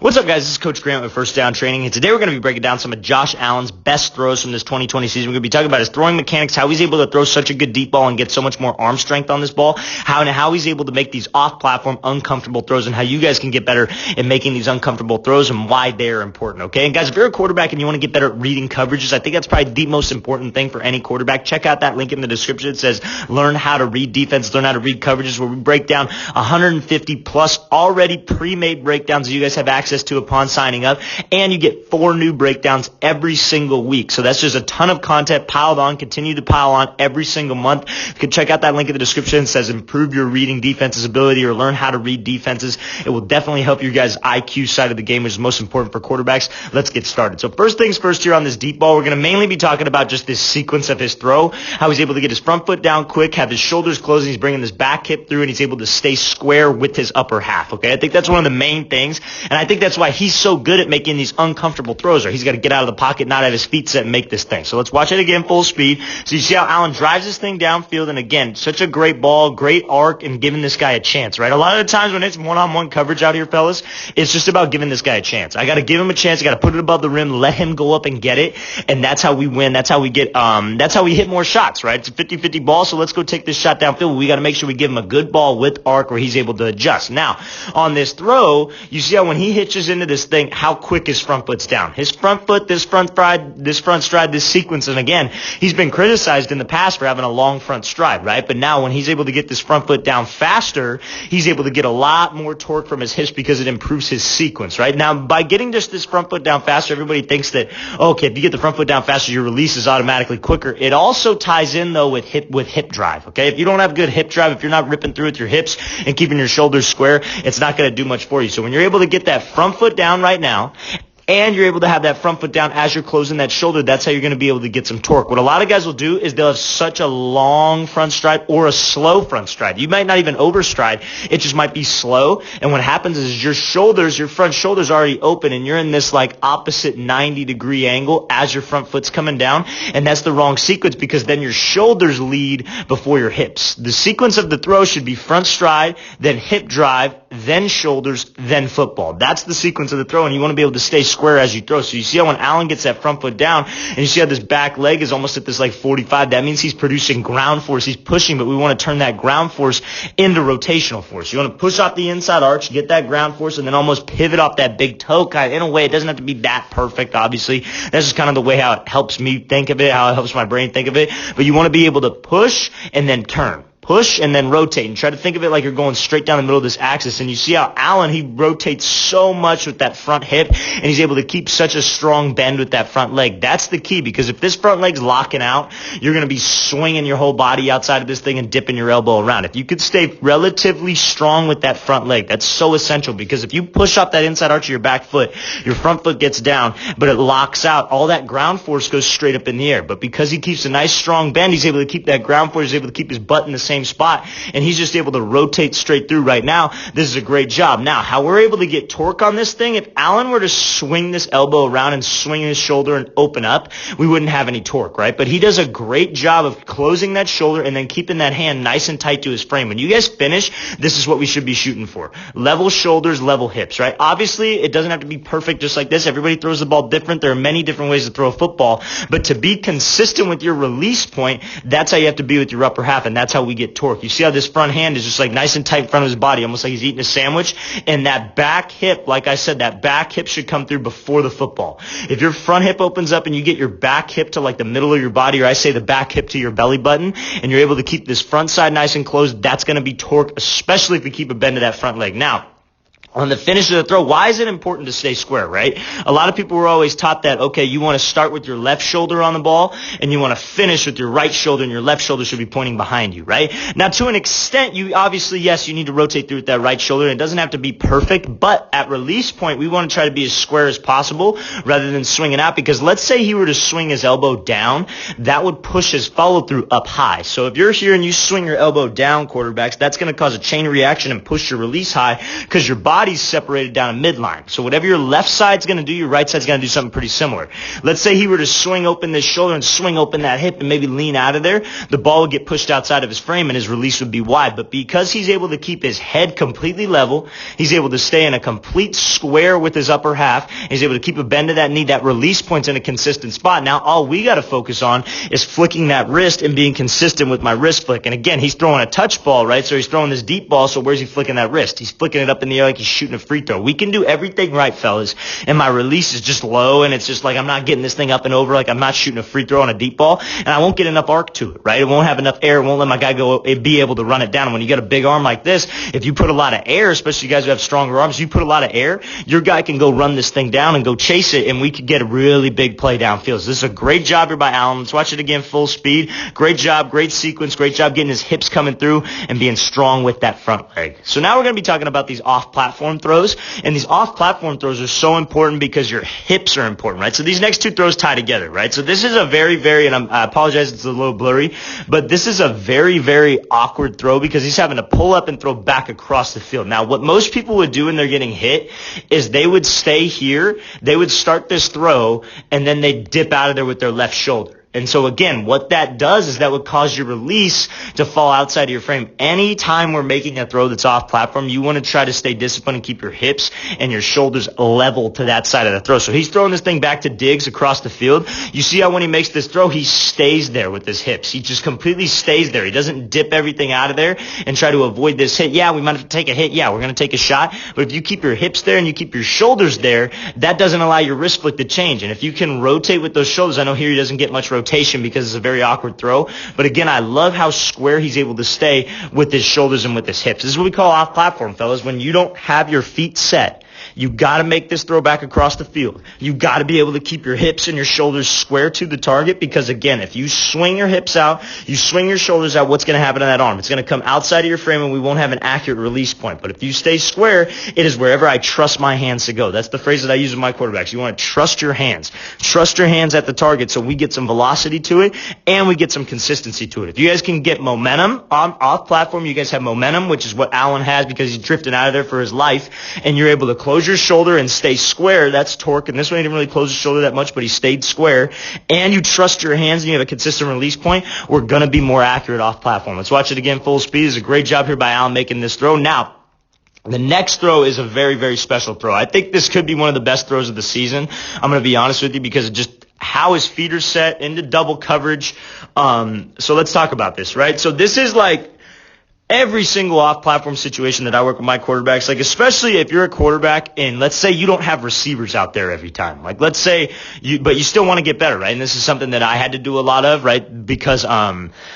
What's up, guys? This is Coach Grant with First Down Training, and today we're going to be breaking down some of Josh Allen's best throws from this 2020 season. We're going to be talking about his throwing mechanics, how he's able to throw such a good deep ball and get so much more arm strength on this ball, how he's able to make these off-platform, uncomfortable throws, and how you guys can get better at making these uncomfortable throws and why they're important, okay? And guys, if you're a quarterback and you want to get better at reading coverages, I think that's probably the most important thing for any quarterback. Check out that link in the description. It says learn how to read defense, learn how to read coverages, where we break down 150 plus already pre-made breakdowns that you guys have access to upon signing up, and you get 4 new breakdowns every single week. So that's just a ton of content piled on, continue to pile on every single month. You can check out that link in the description. It says improve your reading defenses ability or learn how to read defenses. It will definitely help your guys' IQ side of the game, which is most important for quarterbacks. Let's get started. So first things first here on this deep ball, we're going to mainly be talking about just this sequence of his throw, how he's able to get his front foot down quick, have his shoulders closed, and he's bringing this back hip through, and he's able to stay square with his upper half. Okay, I think that's one of the main things, and I think that's why he's so good at making these uncomfortable throws, or he's got to get out of the pocket, not have his feet set, and make this thing. So let's watch it again full speed. So you see how Allen drives this thing downfield, and again, such a great ball, great arc, and giving this guy a chance, right? A lot of the times when it's one-on-one coverage out here, fellas, it's just about giving this guy a chance. I got to give him a chance. I got to put it above the rim, let him go up and get it, and that's how we win. That's how we get, that's how we hit more shots, right? It's a 50-50 ball, so let's go take this shot downfield. We got to make sure we give him a good ball with arc where he's able to adjust. Now, on this throw, you see how when he hitches into this thing, how quick his front foot's down. His front foot, this front stride, this sequence, and again, he's been criticized in the past for having a long front stride, right? But now when he's able to get this front foot down faster, he's able to get a lot more torque from his hips because it improves his sequence, right? Now, by getting just this front foot down faster, everybody thinks that, okay, if you get the front foot down faster, your release is automatically quicker. It also ties in, though, with hip drive, okay? If you don't have good hip drive, if you're not ripping through with your hips and keeping your shoulders square, it's not going to do much for you. So when you're able to get that front foot down right now, and you're able to have that front foot down as you're closing that shoulder, that's how you're going to be able to get some torque. What a lot of guys will do is they'll have such a long front stride or a slow front stride. You might not even overstride. It just might be slow. And what happens is your front shoulder's already open, and you're in this like opposite 90-degree angle as your front foot's coming down. And that's the wrong sequence because then your shoulders lead before your hips. The sequence of the throw should be front stride, then hip drive, then shoulders, then football. That's the sequence of the throw, and you want to be able to stay square as you throw. So you see how when Allen gets that front foot down, and you see how this back leg is almost at this like 45, that means he's producing ground force. He's pushing, but we want to turn that ground force into rotational force. You want to push off the inside arch, get that ground force, and then almost pivot off that big toe. Kind of, in a way, it doesn't have to be that perfect, obviously. That's just kind of the way how it helps me think of it, how it helps my brain think of it. But you want to be able to push and then turn. Push and then rotate, and try to think of it like you're going straight down the middle of this axis. And you see how Allen, he rotates so much with that front hip, and he's able to keep such a strong bend with that front leg. That's the key, because if this front leg's locking out, you're going to be swinging your whole body outside of this thing and dipping your elbow around. If you could stay relatively strong with that front leg, that's so essential, because if you push up that inside arch of your back foot, your front foot gets down, but it locks out, all that ground force goes straight up in the air. But because he keeps a nice strong bend, he's able to keep that ground force, he's able to keep his butt in the same spot, and he's just able to rotate straight through right now. This is a great job. Now, how we're able to get torque on this thing, if Allen were to swing this elbow around and swing his shoulder and open up, we wouldn't have any torque, right? But he does a great job of closing that shoulder and then keeping that hand nice and tight to his frame. When you guys finish, this is what we should be shooting for. Level shoulders, level hips, right? Obviously, it doesn't have to be perfect just like this. Everybody throws the ball different. There are many different ways to throw a football, but to be consistent with your release point, that's how you have to be with your upper half, and that's how we get torque. You see how this front hand is just like nice and tight in front of his body, almost like he's eating a sandwich. And that back hip, like I said, that back hip should come through before the football. If your front hip opens up and you get your back hip to like the middle of your body, or I say the back hip to your belly button, and you're able to keep this front side nice and closed, that's going to be torque, especially if we keep a bend to that front leg. Now, on the finish of the throw, why is it important to stay square, right? A lot of people were always taught that, okay, you want to start with your left shoulder on the ball, and you want to finish with your right shoulder, and your left shoulder should be pointing behind you, right? Now, to an extent, you obviously, yes, you need to rotate through with that right shoulder, and it doesn't have to be perfect, but at release point, we want to try to be as square as possible rather than swinging out, because let's say he were to swing his elbow down, that would push his follow-through up high. So if you're here and you swing your elbow down, quarterbacks, that's going to cause a chain reaction and push your release high, because your body body's separated down a midline. So whatever your left side's going to do, your right side's going to do something pretty similar. Let's say he were to swing open this shoulder and swing open that hip and maybe lean out of there, the ball would get pushed outside of his frame and his release would be wide. But because he's able to keep his head completely level, he's able to stay in a complete square with his upper half, he's able to keep a bend to that knee, that release point's in a consistent spot. Now all we got to focus on is flicking that wrist and being consistent with my wrist flick. And again, he's throwing a touch ball, right? So he's throwing this deep ball, so where's he flicking that wrist? He's flicking it up in the air like he's shooting a free throw. We can do everything right, fellas, and my release is just low, and it's just like I'm not getting this thing up and over, like I'm not shooting a free throw on a deep ball, and I won't get enough arc to it, right? It won't have enough air. It won't let my guy be able to run it down. And when you got a big arm like this, if you put a lot of air, especially you guys who have stronger arms, you put a lot of air, your guy can go run this thing down and go chase it, and we could get a really big play downfield. So this is a great job here by Allen. Let's watch it again, full speed. Great job, great sequence, great job getting his hips coming through and being strong with that front leg. So now we're going to be talking about these off-platform throws, and these off-platform throws are so important because your hips are important, right? So these next two throws tie together, right? So this is a very, and I apologize, it's a little blurry, but this is a very awkward throw because he's having to pull up and throw back across the field. Now, what most people would do when they're getting hit is they would stay here, they would start this throw, and then they'd dip out of there with their left shoulder. And so again, what that does is that would cause your release to fall outside of your frame. Anytime we're making a throw that's off platform, you want to try to stay disciplined and keep your hips and your shoulders level to that side of the throw. So he's throwing this thing back to Diggs across the field. You see how when he makes this throw, he stays there with his hips. He just completely stays there. He doesn't dip everything out of there and try to avoid this hit. Yeah, we might have to take a hit. Yeah, we're going to take a shot. But if you keep your hips there and you keep your shoulders there, that doesn't allow your wrist flick to change. And if you can rotate with those shoulders, I know here he doesn't get much rotation because it's a very awkward throw. But again, I love how square he's able to stay with his shoulders and with his hips. This is what we call off platform, fellas. When you don't have your feet set, you got to make this throw back across the field. You got to be able to keep your hips and your shoulders square to the target because, again, if you swing your hips out, you swing your shoulders out, what's going to happen to that arm? It's going to come outside of your frame and we won't have an accurate release point. But if you stay square, it is wherever I trust my hands to go. That's the phrase that I use with my quarterbacks. You want to trust your hands. Trust your hands at the target so we get some velocity to it and we get some consistency to it. If you guys can get momentum off platform, you guys have momentum, which is what Allen has because he's drifting out of there for his life, and you're able to close your shoulder and stay square. That's torque. And this one he didn't really close his shoulder that much, but he stayed square. And you trust your hands and you have a consistent release point. We're going to be more accurate off platform. Let's watch it again full speed. It's a great job here by Allen making this throw. Now, the next throw is a very special throw. I think this could be one of the best throws of the season. I'm going to be honest with you because of just how his feet are set into double coverage. So let's talk about this, right? So this is like every single off-platform situation that I work with my quarterbacks, like especially if you're a quarterback and let's say you don't have receivers out there every time. Like let's say but you still want to get better, right? And this is something that I had to do a lot of, right? Because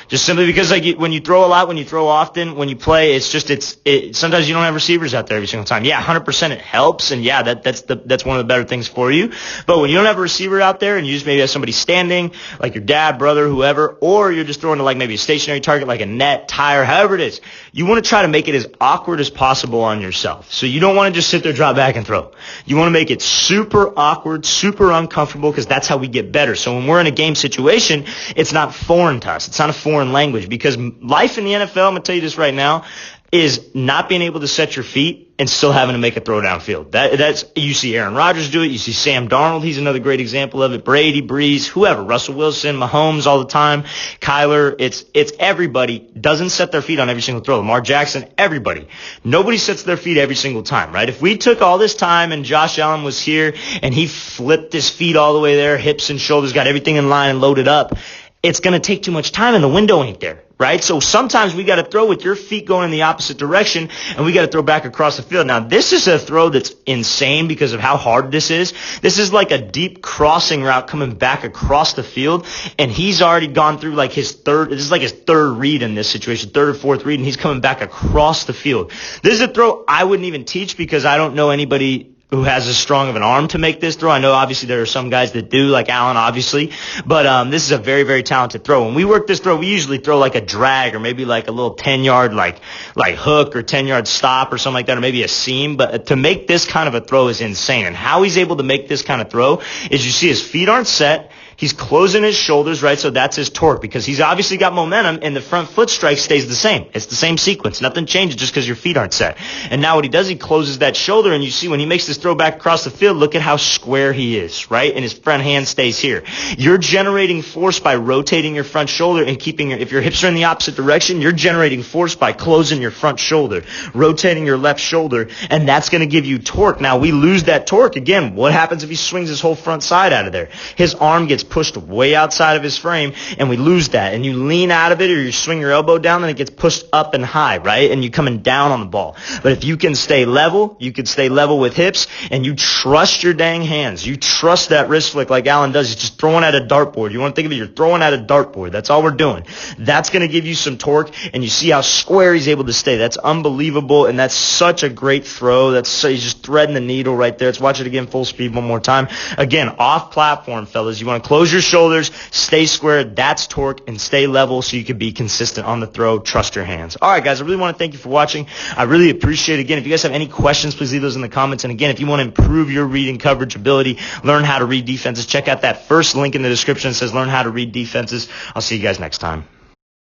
just simply because like when you throw a lot, when you throw often, when you play, sometimes you don't have receivers out there every single time. Yeah, 100% it helps, and yeah, that's one of the better things for you. But when you don't have a receiver out there and you just maybe have somebody standing, like your dad, brother, whoever, or you're just throwing to like maybe a stationary target like a net, tire, however it is, you want to try to make it as awkward as possible on yourself. So you don't want to just sit there, drop back, and throw. You want to make it super awkward, super uncomfortable, because that's how we get better. So when we're in a game situation, it's not foreign to us. It's not a foreign language, because life in the NFL, I'm going to tell you this right now, is not being able to set your feet and still having to make a throw downfield. That's you see Aaron Rodgers do it. You see Sam Darnold. He's another great example of it. Brady, Breeze, whoever, Russell Wilson, Mahomes all the time, Kyler. It's everybody doesn't set their feet on every single throw. Lamar Jackson, everybody. Nobody sets their feet every single time, right? If we took all this time and Josh Allen was here and he flipped his feet all the way there, hips and shoulders, got everything in line and loaded up, it's going to take too much time and the window ain't there, right? So sometimes we got to throw with your feet going in the opposite direction and we got to throw back across the field. Now, this is a throw that's insane because of how hard this is. This is like a deep crossing route coming back across the field, and he's already gone through like this is like his third read in this situation, third or fourth read, and he's coming back across the field. This is a throw I wouldn't even teach because I don't know anybody who has as strong of an arm to make this throw. I know obviously there are some guys that do, like Allen obviously, but this is a very talented throw. When we work this throw, we usually throw like a drag or maybe like a little 10-yard like hook or 10-yard stop or something like that, or maybe a seam. But to make this kind of a throw is insane. And how he's able to make this kind of throw is you see his feet aren't set. He's closing his shoulders, right? So that's his torque because he's obviously got momentum and the front foot strike stays the same. It's the same sequence. Nothing changes just because your feet aren't set. And now what he does, he closes that shoulder, and you see when he makes this throw back across the field, look at how square he is, right? And his front hand stays here. You're generating force by rotating your front shoulder and keeping if your hips are in the opposite direction, you're generating force by closing your front shoulder, rotating your left shoulder, and that's going to give you torque. Now, we lose that torque. Again, what happens if he swings his whole front side out of there? His arm gets pushed way outside of his frame, and we lose that. And you lean out of it, or you swing your elbow down, and it gets pushed up and high, right? And you're coming down on the ball. But if you can stay level, you can stay level with hips, and you trust your dang hands. You trust that wrist flick like Allen does. He's just throwing at a dartboard. You want to think of it, you're throwing at a dartboard. That's all we're doing. That's going to give you some torque, and you see how square he's able to stay. That's unbelievable, and that's such a great throw. He's just threading the needle right there. Let's watch it again full speed one more time. Again, off platform, fellas. You want to close your shoulders, stay square. That's torque, and stay level so you can be consistent on the throw. Trust your hands. All right, guys, I really want to thank you for watching. I really appreciate it. Again, if you guys have any questions, please leave those in the comments. And again, if you want to improve your reading coverage ability, learn how to read defenses, check out that first link in the description that says learn how to read defenses. I'll see you guys next time.